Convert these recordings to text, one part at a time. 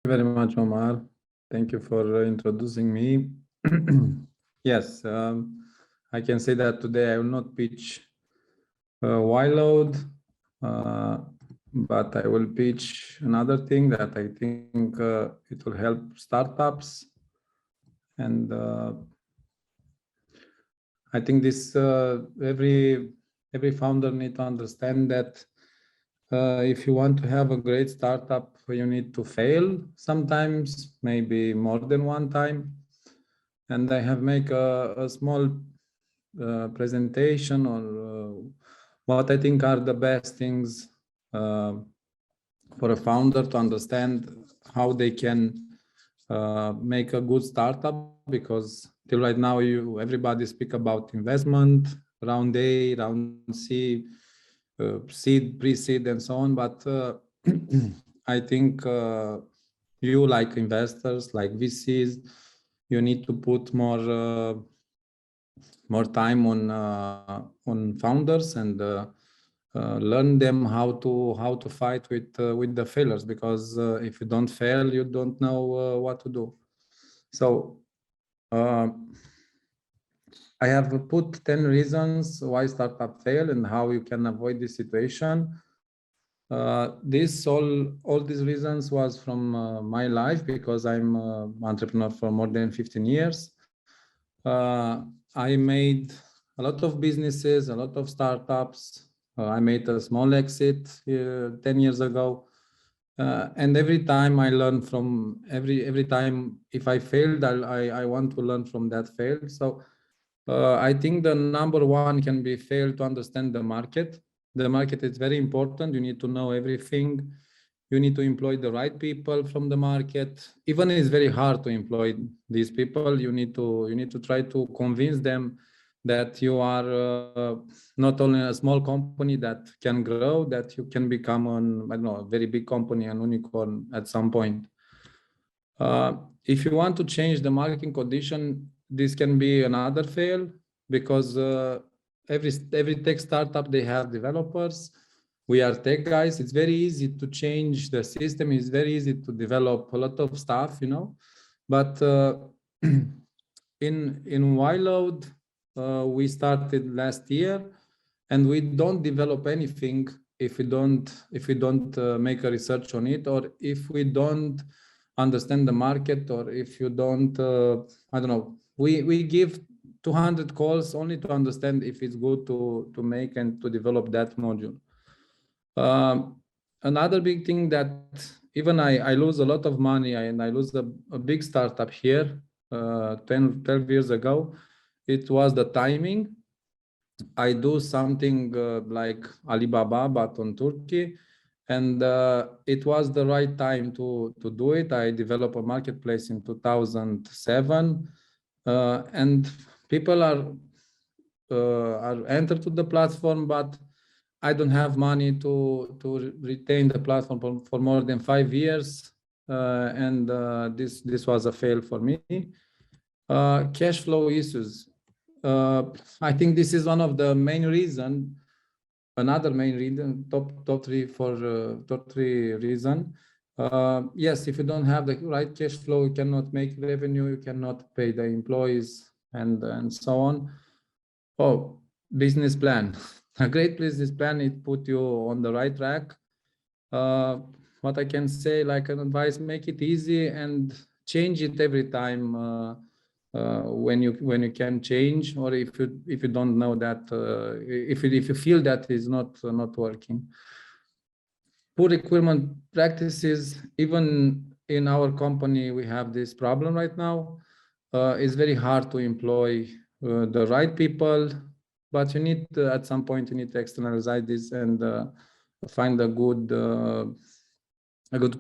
Very much, Omar. Thank you for introducing me. Yes, I can say that today I will not pitch Y-load, but I will pitch another thing that I think it will help startups. And I think this every founder need to understand that if you want to have a great startup, you need to fail sometimes, maybe more than one time. And I have make a small presentation on what I think are the best things for a founder to understand how they can make a good startup, because till right now everybody speak about investment, round A, round C, seed, pre-seed, and so on. But I think you, like investors, like VCs, you need to put more time on founders and learn them how to fight with the failures, because if you don't fail, you don't know what to do. So I have put 10 reasons why startup fail and how you can avoid this situation. All these reasons was from my life, because I'm an entrepreneur for more than 15 years. I made a lot of businesses, a lot of startups. I made a small exit 10 years ago. And every time I learn from every time, if I failed, I want to learn from that fail. So I think the number one can be fail to understand the market. The market is very important. You need to know everything. You need to employ the right people from the market. Even it's very hard to employ these people. You need to try to convince them that you are not only a small company that can grow, that you can become a very big company, an unicorn at some point. If you want to change the marketing condition, this can be another fail, because every tech startup, they have developers. We are tech guys. It's very easy to change the system. It's very easy to develop a lot of stuff, But in Y-load, we started last year, and we don't develop anything if we don't make a research on it, or if we don't understand the market, or if you don't, I don't know. We give 200 calls only to understand if it's good to make and to develop that module. Another big thing that even I lose a lot of money, and I lose a big startup here 12 years ago. It was the timing. I do something like Alibaba, but on Turkey, and it was the right time to do it. I developed a marketplace in 2007, and people are entered to the platform, but I don't have money to retain the platform for more than 5 years, and this was a fail for me. Cash flow issues. I think this is one of the main reason. Another main reason, top three reason. Yes, if you don't have the right cash flow, you cannot make revenue, you cannot pay the employees, and so on. Oh, business plan. A great business plan, it put you on the right track. What I can say, like an advice, make it easy and change it every time when you can change, or if you don't know that, if you feel that is not working. Poor recruitment practices. Even in our company, we have this problem right now. It's very hard to employ the right people, but you need at some point you need to externalize this and find a good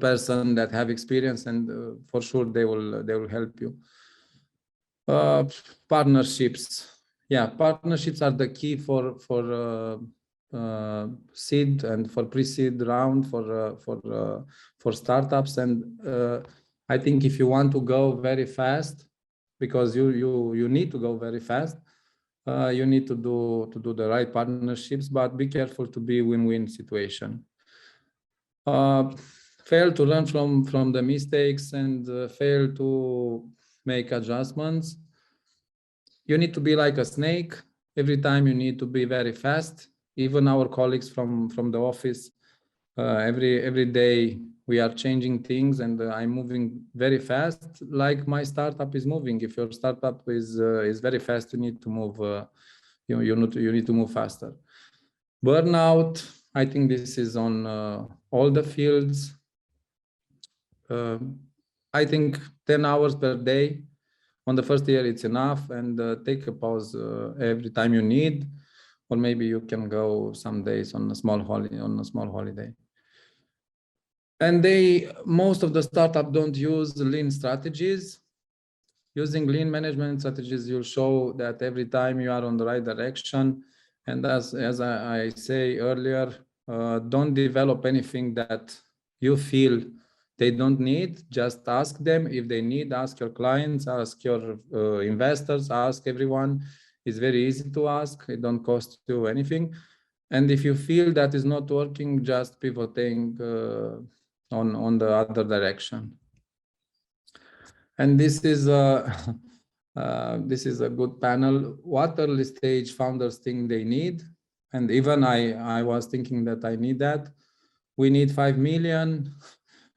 person that have experience, and for sure they will help you. Partnerships. Yeah, partnerships are the key for seed and for pre-seed round for startups. And I think if you want to go very fast, because you need to go very fast, you need to do the right partnerships, but be careful to be win-win situation. fail to learn from the mistakes and fail to make adjustments. You need to be like a snake. Every time you need to be very fast. Even our colleagues from the office, every day we are changing things, and I'm moving very fast, like my startup is moving. If your startup is very fast, you need to move. You need to move faster. Burnout, I think this is on all the fields. I think 10 hours per day. On the first year, it's enough, and take a pause every time you need, or maybe you can go some days on a small holiday. And most of the startups don't use lean strategies. Using lean management strategies, you'll show that every time you are on the right direction. And as I say earlier, don't develop anything that you feel they don't need. Just ask them if they need. Ask your clients, ask your investors, ask everyone. It's very easy to ask. It don't cost you anything. And if you feel that is not working, just pivoting on the other direction. And this is a good panel. What early stage founders think they need? And even I was thinking that I need that. We need 5 million.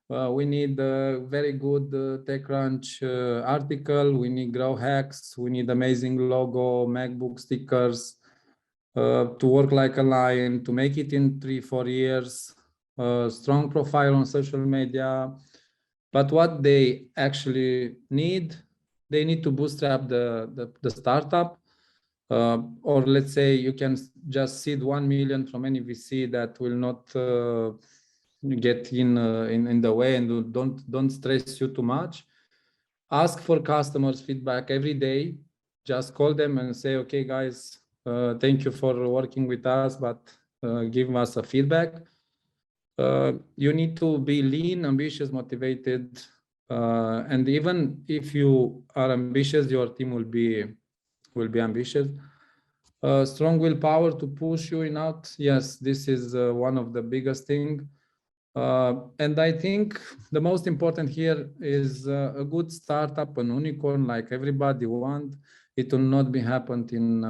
We need a very good TechCrunch article. We need grow hacks. We need amazing logo, MacBook stickers, to work like a lion, to make it in 3-4 years, strong profile on social media. But what they actually need, they need to bootstrap the startup. Or let's say you can just seed 1 million from any VC that will not get in the way, and don't stress you too much. Ask for customers' feedback every day. Just call them and say, okay, guys, thank you for working with us, but give us a feedback. You need to be lean, ambitious, motivated, and even if you are ambitious, your team will be ambitious. Strong willpower to push you in out. Yes, this is one of the biggest thing. And I think the most important here is a good startup, an unicorn like everybody want. It will not be happened in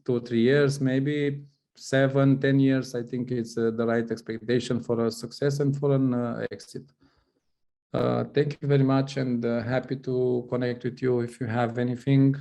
2-3 years, maybe 7-10 years. I think it's the right expectation for a success and for an exit. Thank you very much, and happy to connect with you if you have anything.